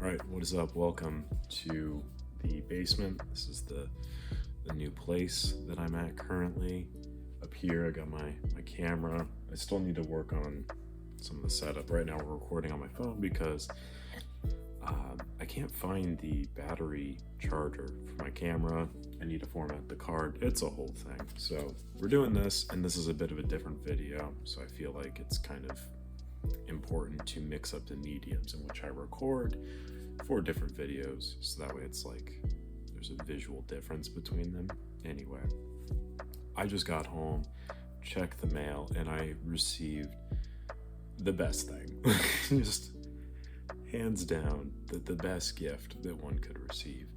All right, what is up? Welcome to the basement. This is the new place that I'm at currently. Up here, I got my camera. I still need to work on some of the setup. Right now, we're recording on my phone because I can't find the battery charger for my camera. I need to format the card. It's a whole thing. So we're doing this, and this is a bit of a different video. So I feel like it's kind of important to mix up the mediums in which I record for different videos, so that way it's like there's a visual difference between them. Anyway, I just got home, checked the mail, and I received the best thing. Just hands down the best gift that one could receive,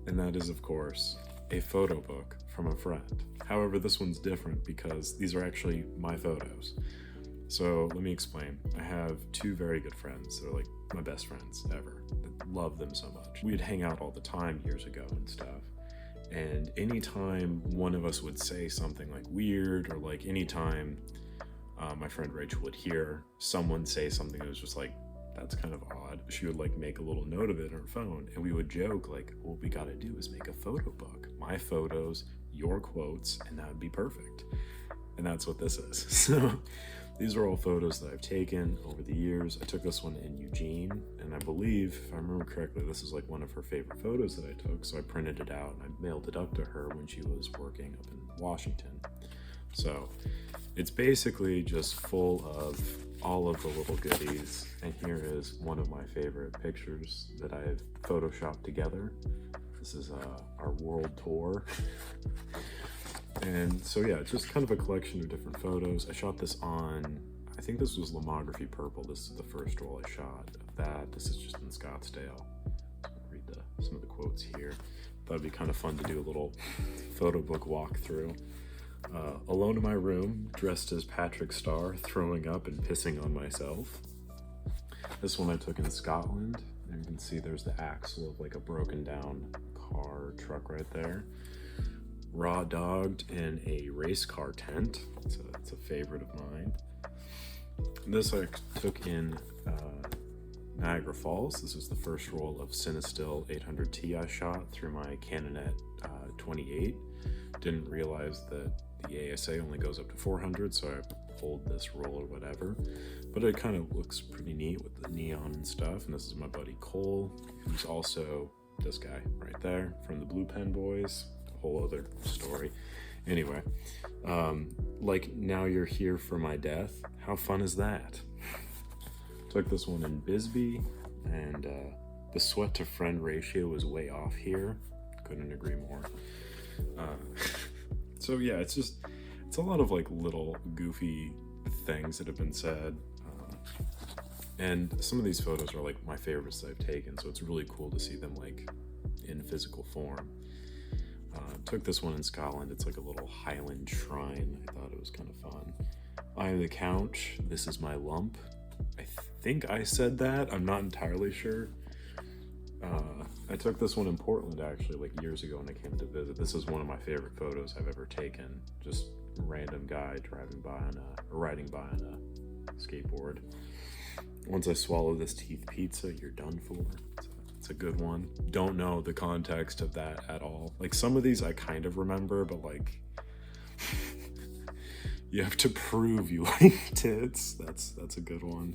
and that is, of course, a photo book from a friend. However, this one's different because these are actually my photos. So let me explain. I have two very good friends. They're like my best friends ever. I love them so much. We'd hang out all the time years ago and stuff. And anytime one of us would say something like weird, or like anytime my friend Rachel would hear someone say something that was just like, that's kind of odd, she would like make a little note of it on her phone, and we would joke like, what we gotta do is make a photo book. My photos, your quotes, and that would be perfect. And that's what this is. So these are all photos that I've taken over the years. I took this one in Eugene, and I believe, if I remember correctly, this is like one of her favorite photos that I took. So I printed it out and I mailed it up to her when she was working up in Washington. So it's basically just full of all of the little goodies. And here is one of my favorite pictures that I've photoshopped together. This is our world tour. And so yeah, it's just kind of a collection of different photos. I shot this on, I think this was Lomography Purple. This is the first roll I shot of that. This is just in Scottsdale. So I'll read some of the quotes here. Thought it'd be kind of fun to do a little photo book walkthrough. Alone in my room, dressed as Patrick Star, throwing up and pissing on myself. This one I took in Scotland. And you can see there's the axle of like a broken down truck right there. Raw dogged in a race car tent. It's a favorite of mine. This I took in Niagara Falls. This is the first roll of Cinestill 800T I shot through my Canonet 28. Didn't realize that the ASA only goes up to 400, so I pulled this roll or whatever. But it kind of looks pretty neat with the neon and stuff. And this is my buddy Cole, who's also this guy right there from the Blue Pen Boys. Whole other story. Anyway, like Now You're Here for My Death. How fun is that? Took this one in Bisbee, and the sweat to friend ratio is way off here. Couldn't agree more. So yeah, it's a lot of like little goofy things that have been said. And some of these photos are like my favorites that I've taken, so it's really cool to see them like in physical form. Took this one in Scotland. It's like a little Highland shrine. I thought it was kind of fun. I am the couch. This is my lump. I think I said that. I'm not entirely sure. I took this one in Portland actually, like years ago when I came to visit. This is one of my favorite photos I've ever taken. Just a random guy riding by on a skateboard. Once I swallow this teeth pizza, you're done for. It's a good one. Don't know the context of that at all. Like some of these I kind of remember, but like you have to prove you like tits. That's a good one.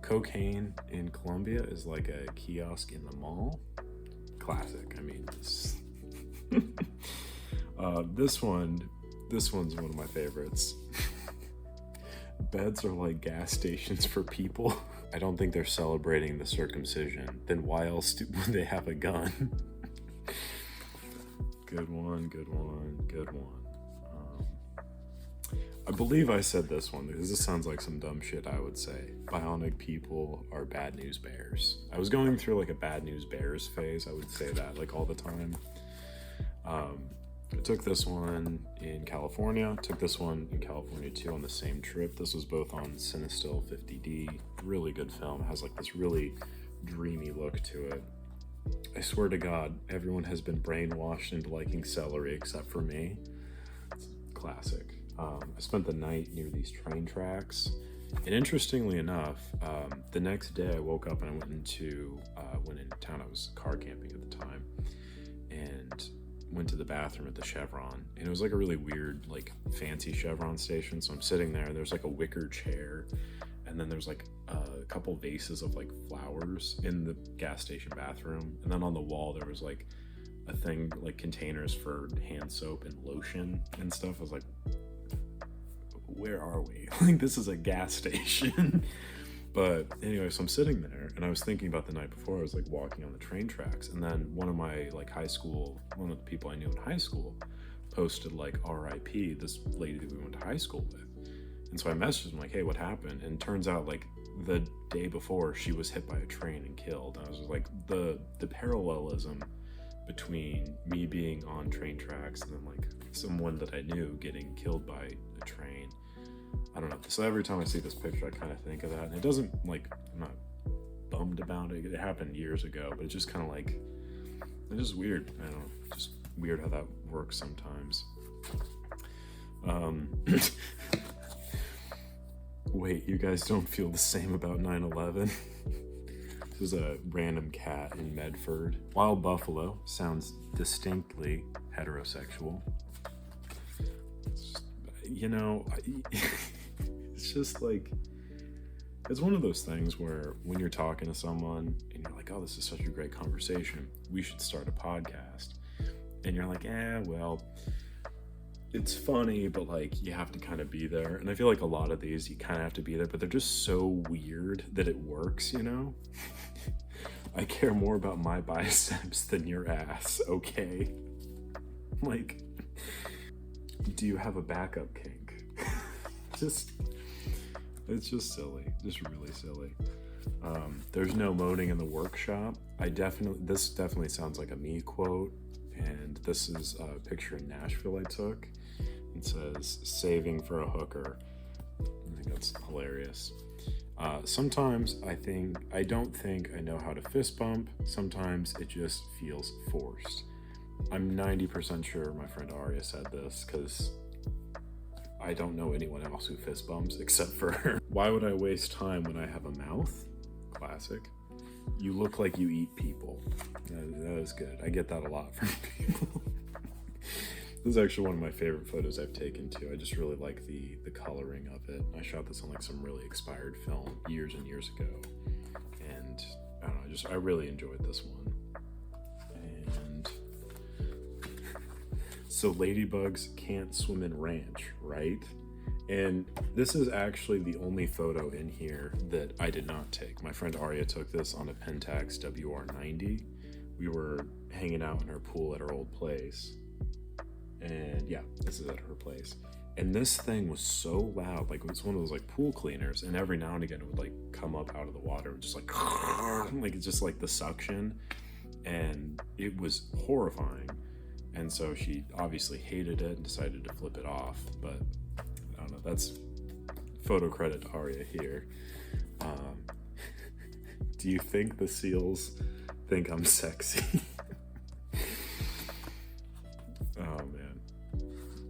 Cocaine in Colombia is like a kiosk in the mall. Classic. I mean, this one's one of my favorites. Beds are like gas stations for people. I don't think they're celebrating the circumcision. Then why else would they have a gun? Good one. I believe I said this one because this sounds like some dumb shit I would say. Bionic people are bad news bears. I was going through like a bad news bears phase. I would say that like all the time. I took this one in California. Took this one in California too on the same trip. This was both on Cinestill 50D. Really good film. It has like this really dreamy look to it. I swear to God, everyone has been brainwashed into liking celery except for me. It's classic. I spent the night near these train tracks And interestingly enough, the next day I woke up and I went into town. I was car camping at the time, and went to the bathroom at the Chevron, and it was like a really weird, like fancy Chevron station. So I'm sitting there, and there's like a wicker chair, and then there's like a couple vases of like flowers in the gas station bathroom, and then on the wall there was like a thing, like containers for hand soap and lotion and stuff. I was like, where are we? Like, this is a gas station. But anyway, so I'm sitting there, and I was thinking about the night before. I was like walking on the train tracks, and then one of the people I knew in high school posted like RIP, this lady that we went to high school with. And so I messaged him like, hey, what happened? And turns out like the day before she was hit by a train and killed. And I was just like, the parallelism between me being on train tracks and then like someone that I knew getting killed by a train. I don't know. So every time I see this picture, I kind of think of that. And it doesn't, like, I'm not bummed about it. It happened years ago, but it's just kind of like, it's just weird. I don't know. Just weird how that works sometimes. Wait, you guys don't feel the same about 9/11? This is a random cat in Medford. Wild buffalo sounds distinctly heterosexual. It's just like, it's one of those things where when you're talking to someone and you're like, oh, this is such a great conversation, we should start a podcast. And you're like, well, it's funny, but like you have to kind of be there. And I feel like a lot of these, you kind of have to be there, but they're just so weird that it works, you know? I care more about my biceps than your ass, okay? Like, do you have a backup kink? It's just silly, just really silly. There's no moaning in the workshop. This definitely sounds like a me quote, and this is a picture in Nashville I took. It says, saving for a hooker. I think that's hilarious. Sometimes I don't think I know how to fist bump. Sometimes it just feels forced. I'm 90% sure my friend Aria said this, because I don't know anyone else who fist bumps except for her. Why would I waste time when I have a mouth? Classic. You look like you eat people. That is good. I get that a lot from people. This is actually one of my favorite photos I've taken too. I just really like the coloring of it. I shot this on like some really expired film years and years ago. And I don't know, I really enjoyed this one. And so ladybugs can't swim in ranch, right? And this is actually the only photo in here that I did not take. My friend Aria took this on a Pentax WR90. We were hanging out in her pool at her old place. And yeah, this is at her place. And this thing was so loud, like it was one of those like pool cleaners, and every now and again it would like come up out of the water and just like it's just like the suction, and it was horrifying. And so she obviously hated it and decided to flip it off. But I don't know, that's photo credit to Aria here. Do you think the seals think I'm sexy? Oh man.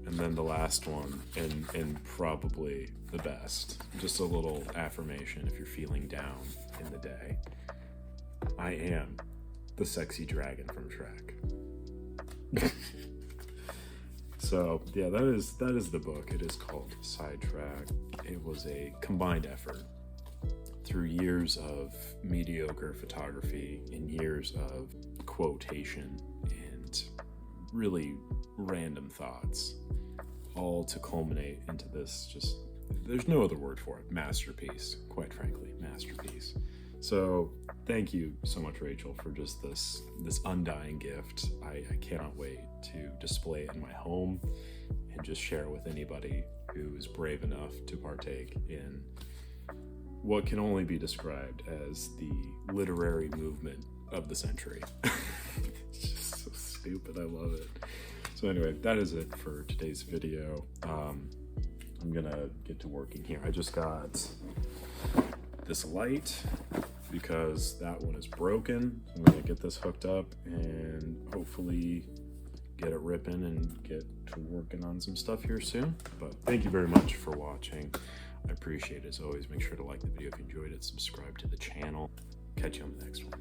And then the last one, and probably the best, just a little affirmation if you're feeling down in the day. I am the sexy dragon from Shrek. So yeah, that is the book. It is called Sidetrack. It was a combined effort through years of mediocre photography and years of quotation and really random thoughts, all to culminate into this, just, there's no other word for it, masterpiece. Quite frankly, masterpiece. So thank you so much, Rachel, for just this undying gift. I cannot wait to display it in my home and just share it with anybody who is brave enough to partake in what can only be described as the literary movement of the century. It's just so stupid. I love it. So anyway, that is it for today's video. I'm gonna get to working here. I just got this light because that one is broken. I'm gonna get this hooked up and hopefully get it ripping and get to working on some stuff here soon. But thank you very much for watching. I appreciate it. As always, make sure to like the video if you enjoyed it, subscribe to the channel. Catch you on the next one.